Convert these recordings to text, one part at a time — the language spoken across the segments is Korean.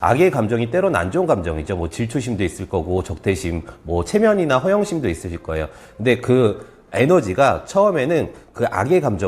악의 감정이 때로는 안 좋은 감정이죠. 뭐 질투심도 있을 거고, 적대심, 뭐 체면이나 허영심도 있으실 거예요. 근데 그 에너지가 처음에는 그 악의 감정,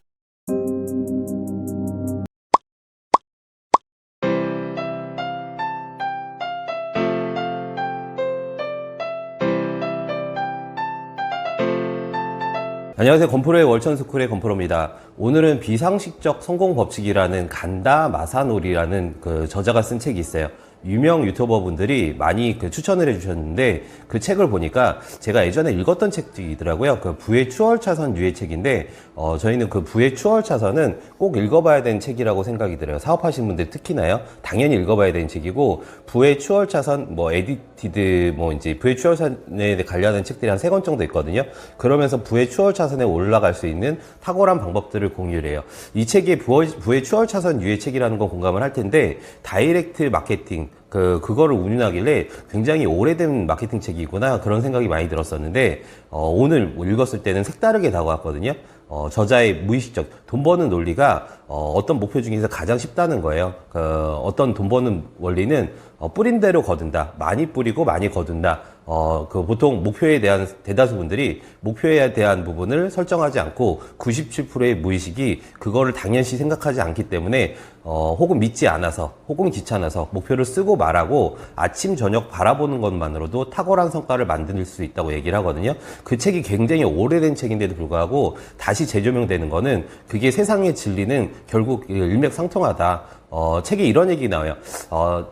안녕하세요. 건프로의 월천스쿨의 건프로입니다. 오늘은 비상식적 성공 법칙이라는 간다 마사노리라는 그 저자가 쓴 책이 있어요. 유명 유튜버 분들이 많이 추천을 해주셨는데 그 책을 보니까 제가 예전에 읽었던 책이더라고요. 그 부의 추월차선 유의 책인데 저희는 그 부의 추월차선은 꼭 읽어봐야 되는 책이라고 생각이 들어요. 사업하시는 분들 특히나요. 당연히 읽어봐야 되는 책이고 부의 추월차선 뭐 에디티드 뭐 이제 부의 추월차선에 관련된 책들이 한 3권 정도 있거든요. 그러면서 부의 추월차선에 올라갈 수 있는 탁월한 방법들을 공유를 해요. 이 책이 부의 추월차선 유의 책이라는 건 공감을 할 텐데 다이렉트 마케팅 그거를 운운하길래 굉장히 오래된 마케팅 책이구나 그런 생각이 많이 들었었는데 오늘 읽었을 때는 색다르게 다가왔거든요. 저자의 무의식적 돈 버는 논리가 어떤 목표 중에서 가장 쉽다는 거예요. 어떤 돈 버는 원리는 뿌린 대로 거둔다. 많이 뿌리고 많이 거둔다. 보통 목표에 대한 대다수 분들이 목표에 대한 부분을 설정하지 않고 97%의 무의식이 그거를 당연시 생각하지 않기 때문에 혹은 믿지 않아서 혹은 귀찮아서 목표를 쓰고 말하고 아침 저녁 바라보는 것만으로도 탁월한 성과를 만들 수 있다고 얘기를 하거든요. 그 책이 굉장히 오래된 책인데도 불구하고 다시 재조명되는 거는 그게 세상의 진리는 결국 일맥상통하다. 책에 이런 얘기 나와요.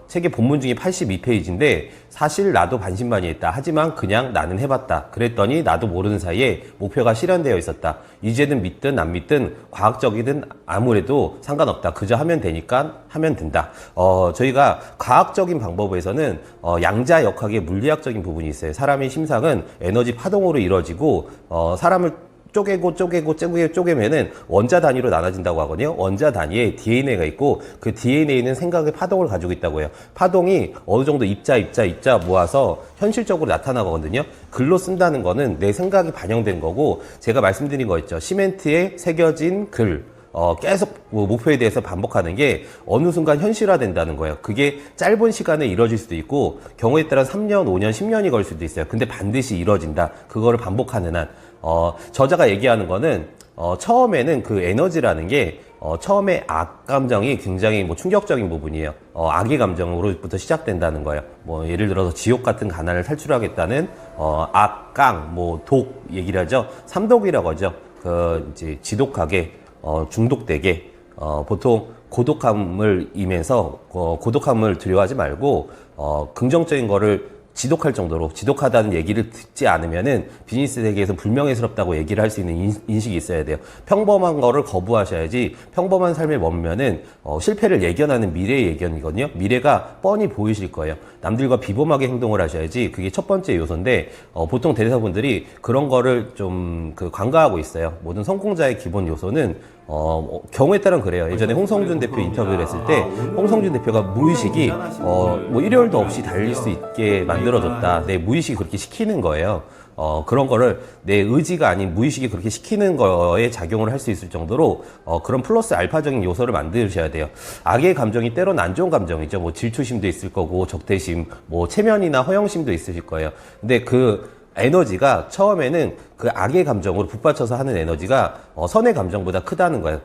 책의 본문 중에 82페이지인데 사실 나도 반신반의했다. 하지만 그냥 나는 해봤다. 그랬더니 나도 모르는 사이에 목표가 실현되어 있었다. 이제는 믿든 안 믿든 과학적이든 아무래도 상관없다. 그저 하면 되니까 하면 된다. 저희가 과학적인 방법에서는 양자역학의 물리학적인 부분이 있어요. 사람의 심상은 에너지 파동으로 이루어지고 사람을 쪼개면은 원자 단위로 나눠진다고 하거든요. 원자 단위에 DNA가 있고 그 DNA는 생각의 파동을 가지고 있다고 해요. 파동이 어느 정도 입자 모아서 현실적으로 나타나거든요. 글로 쓴다는 거는 내 생각이 반영된 거고 제가 말씀드린 거 있죠. 시멘트에 새겨진 글. 계속 목표에 대해서 반복하는 게 어느 순간 현실화된다는 거예요. 그게 짧은 시간에 이루어질 수도 있고 경우에 따라 3년, 5년, 10년이 걸 수도 있어요. 근데 반드시 이루어진다. 그거를 반복하는 한. 저자가 얘기하는 거는 처음에는 그 에너지라는 게 처음에 악 감정이 굉장히 충격적인 부분이에요. 악의 감정으로부터 시작된다는 거예요. 예를 들어서 지옥 같은 가난을 탈출하겠다는 악, 깡, 독 얘기를 하죠. 삼독이라고 하죠. 이제 지독하게 중독되게 보통 고독함을 임해서 고독함을 두려워하지 말고 긍정적인 거를 지독할 정도로 지독하다는 얘기를 듣지 않으면은 비즈니스 세계에서 불명예스럽다고 얘기를 할 수 있는 인식이 있어야 돼요. 평범한 거를 거부하셔야지 평범한 삶에 머물면은 실패를 예견하는 미래의 예견이거든요. 미래가 뻔히 보이실 거예요. 남들과 비범하게 행동을 하셔야지 그게 첫 번째 요소인데 보통 대사분들이 그런 거를 좀 간과하고 있어요. 모든 성공자의 기본 요소는 경우에 따른 그래요. 예전에 홍성준 대표 인터뷰를 했을 때 홍성준 대표가 무의식이 일요일도 없이 달릴 수 있게 만들어줬다. 내 무의식이 그렇게 시키는 거예요. 그런 거를 내 의지가 아닌 무의식이 그렇게 시키는 거에 작용을 할 수 있을 정도로 그런 플러스 알파적인 요소를 만드셔야 돼요. 악의 감정이 때로는 안 좋은 감정이죠. 질투심도 있을 거고 적대심, 체면이나 허영심도 있으실 거예요. 근데 그 에너지가 처음에는 그 악의 감정으로 북받쳐서 하는 에너지가 선의 감정보다 크다는 거예요.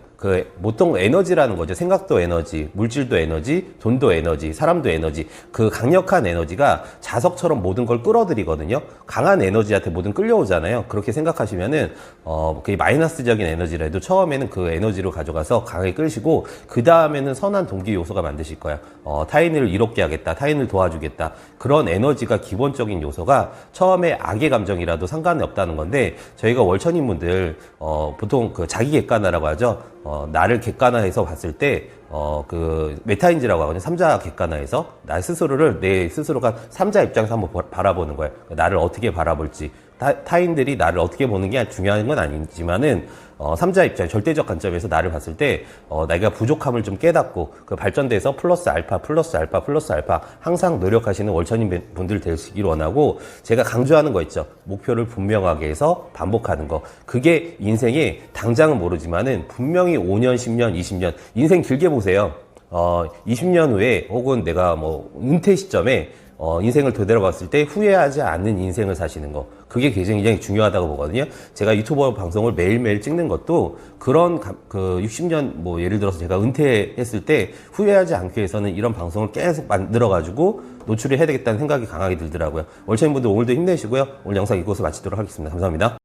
보통 에너지라는 거죠. 생각도 에너지, 물질도 에너지, 돈도 에너지, 사람도 에너지. 그 강력한 에너지가 자석처럼 모든 걸 끌어들이거든요. 강한 에너지한테 모든 끌려오잖아요. 그렇게 생각하시면은 그게 마이너스적인 에너지라도 처음에는 그 에너지로 가져가서 강하게 끌시고 그 다음에는 선한 동기 요소가 만드실 거야. 타인을 이롭게 하겠다, 타인을 도와주겠다. 그런 에너지가 기본적인 요소가 처음에 악의 감정이라도 상관이 없다는 건데 저희가 월천인분들 보통 자기 객관화라고 하죠. 나를 객관화해서 봤을 때, 메타인지라고 하거든요. 삼자 객관화해서, 내 스스로가 삼자 입장에서 한번 바라보는 거예요. 나를 어떻게 바라볼지. 타인들이 나를 어떻게 보는 게 중요한 건 아니지만은, 삼자 입장, 절대적 관점에서 나를 봤을 때, 내가 부족함을 좀 깨닫고, 발전돼서 플러스 알파 항상 노력하시는 월천인 분들 되시길 원하고, 제가 강조하는 거 있죠. 목표를 분명하게 해서 반복하는 거. 그게 인생에 당장은 모르지만은 분명히 5년, 10년, 20년, 인생 길게 보세요. 20년 후에 혹은 내가 뭐 은퇴 시점에 인생을 되돌아봤을 때 후회하지 않는 인생을 사시는 거. 그게 굉장히 중요하다고 보거든요. 제가 유튜버 방송을 매일매일 찍는 것도 그런 60년 뭐 예를 들어서 제가 은퇴했을 때 후회하지 않기 위해서는 이런 방송을 계속 만들어가지고 노출을 해야 되겠다는 생각이 강하게 들더라고요. 월차인분들 오늘도 힘내시고요. 오늘 영상 이곳으로 마치도록 하겠습니다. 감사합니다.